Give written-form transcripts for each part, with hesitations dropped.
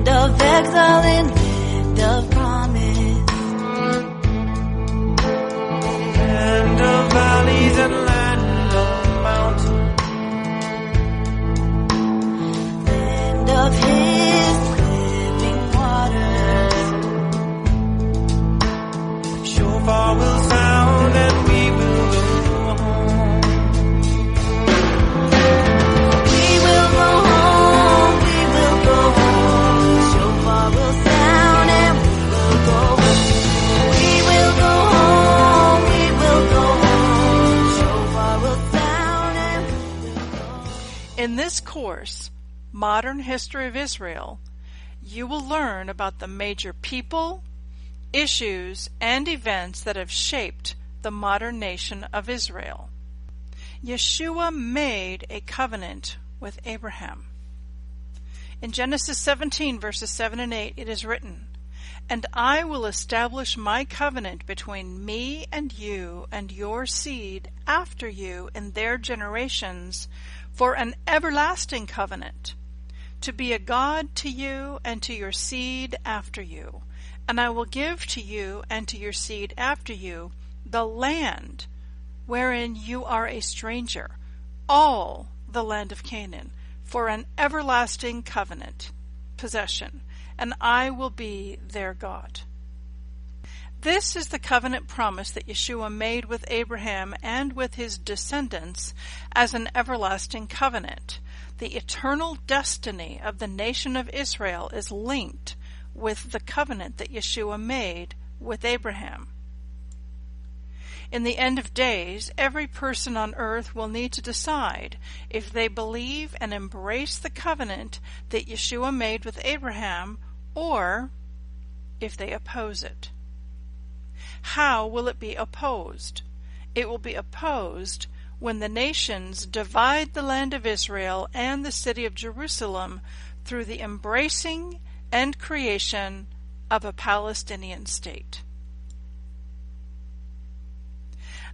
of exile and land of promise. Land of valleys and land of mountains. Land of his living waters. Shofar will sound and we will go home. We will go home, we will go home. Shofar will sound and we will go home. We will go home, we will go home. Shofar will sound and we will go home. In this course, Modern History of Israel, you will learn about the major people, issues, and events that have shaped the modern nation of Israel. Yeshua made a covenant with Abraham. In Genesis 17, verses 7 and 8, it is written, "And I will establish my covenant between me and you and your seed after you in their generations for an everlasting covenant, to be a God to you and to your seed after you. And I will give to you and to your seed after you the land wherein you are a stranger, all the land of Canaan, for an everlasting covenant possession, and I will be their God." This is the covenant promise that Yeshua made with Abraham and with his descendants as an everlasting covenant. The eternal destiny of the nation of Israel is linked with the covenant that Yeshua made with Abraham. In the end of days, every person on earth will need to decide if they believe and embrace the covenant that Yeshua made with Abraham, or if they oppose it. How will it be opposed? It will be opposed when the nations divide the land of Israel and the city of Jerusalem through the embracing and creation of a Palestinian state.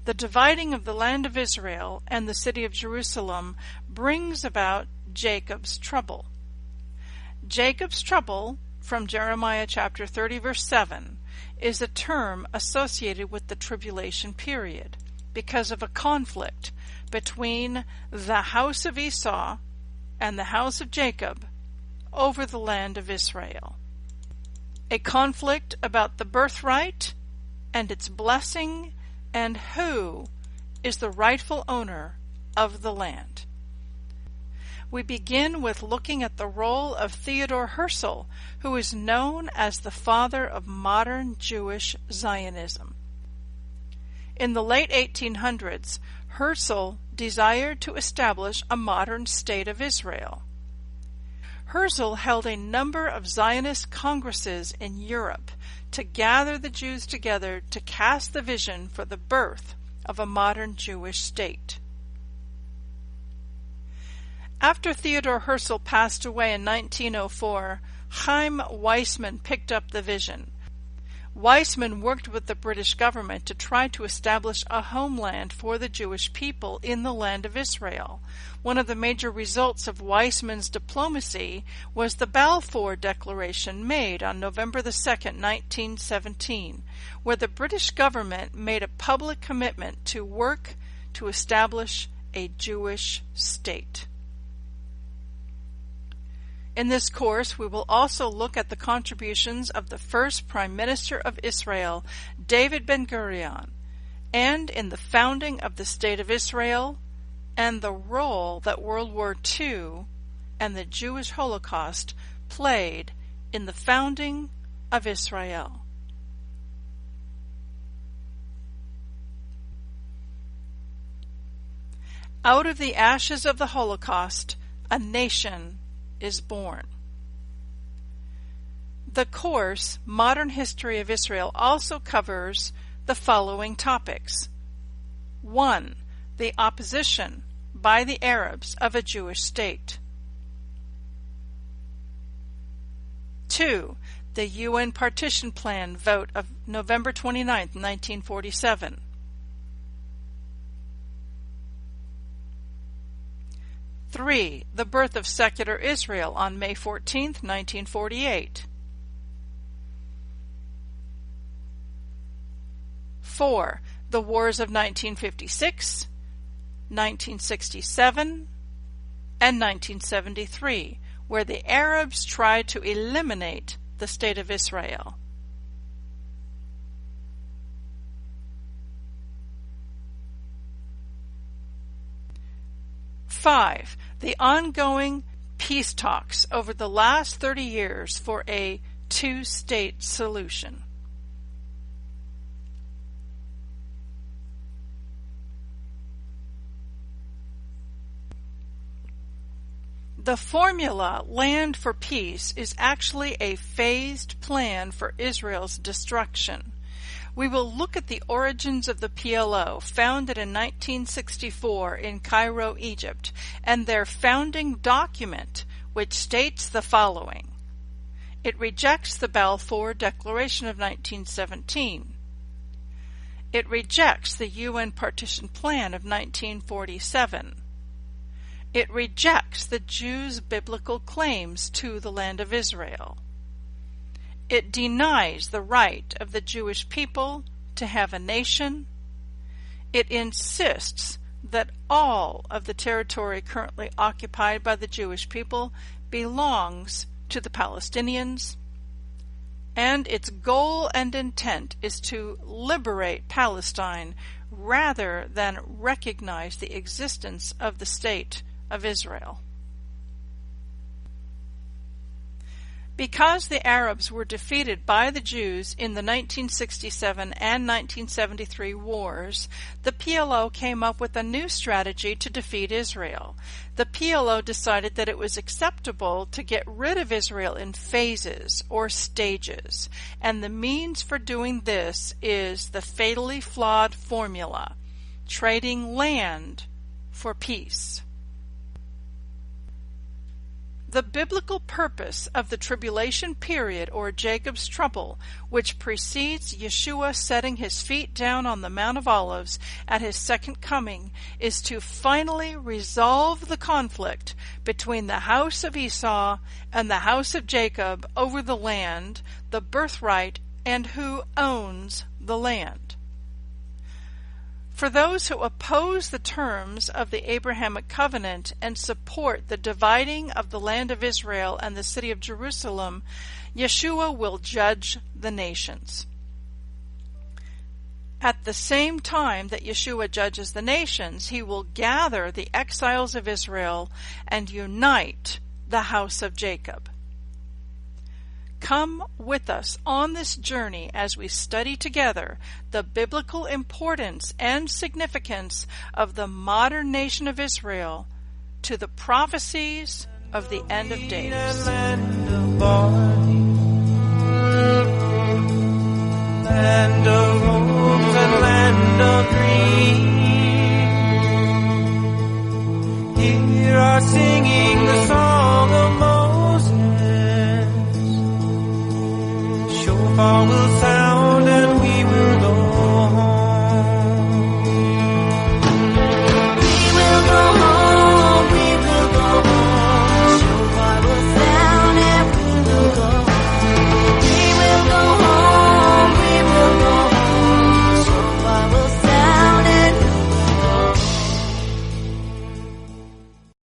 The dividing of the land of Israel and the city of Jerusalem brings about Jacob's trouble. Jacob's trouble, from Jeremiah chapter 30, verse 7, is a term associated with the tribulation period because of a conflict between the house of Esau and the house of Jacob over the land of Israel. A conflict about the birthright and its blessing and who is the rightful owner of the land. We begin with looking at the role of Theodor Herzl, who is known as the father of modern Jewish Zionism. In the late 1800s, Herzl desired to establish a modern state of Israel. Herzl held a number of Zionist congresses in Europe to gather the Jews together to cast the vision for the birth of a modern Jewish state. After Theodor Herzl passed away in 1904, Chaim Weizmann picked up the vision. Weizmann worked with the British government to try to establish a homeland for the Jewish people in the land of Israel. One of the major results of Weizmann's diplomacy was the Balfour Declaration made on November 2nd, 1917, where the British government made a public commitment to work to establish a Jewish state. In this course, we will also look at the contributions of the first Prime Minister of Israel, David Ben-Gurion, and in the founding of the State of Israel, and the role that World War II and the Jewish Holocaust played in the founding of Israel. Out of the ashes of the Holocaust, a nation is born. The course, Modern History of Israel, also covers the following topics. 1. The opposition by the Arabs of a Jewish state. 2. The UN Partition Plan vote of November 29, 1947. 3. The birth of secular Israel on May 14, 1948. 4. The wars of 1956, 1967, and 1973, where the Arabs tried to eliminate the State of Israel. 5. The ongoing peace talks over the last 30 years for a two-state solution. The formula Land for Peace is actually a phased plan for Israel's destruction. We will look at the origins of the PLO, founded in 1964 in Cairo, Egypt, and their founding document, which states the following. It rejects the Balfour Declaration of 1917. It rejects the UN Partition Plan of 1947. It rejects the Jews' biblical claims to the land of Israel. It denies the right of the Jewish people to have a nation. It insists that all of the territory currently occupied by the Jewish people belongs to the Palestinians. And its goal and intent is to liberate Palestine rather than recognize the existence of the State of Israel. Because the Arabs were defeated by the Jews in the 1967 and 1973 wars, the PLO came up with a new strategy to defeat Israel. The PLO decided that it was acceptable to get rid of Israel in phases or stages, and the means for doing this is the fatally flawed formula, trading land for peace. The biblical purpose of the tribulation period, or Jacob's trouble, which precedes Yeshua setting his feet down on the Mount of Olives at his second coming, is to finally resolve the conflict between the house of Esau and the house of Jacob over the land, the birthright, and who owns the land. For those who oppose the terms of the Abrahamic covenant and support the dividing of the land of Israel and the city of Jerusalem, Yeshua will judge the nations. At the same time that Yeshua judges the nations, he will gather the exiles of Israel and unite the house of Jacob. Come with us on this journey as we study together the biblical importance and significance of the modern nation of Israel to the prophecies of the end of days. Land of hopes and land of dreams. Hear our singing.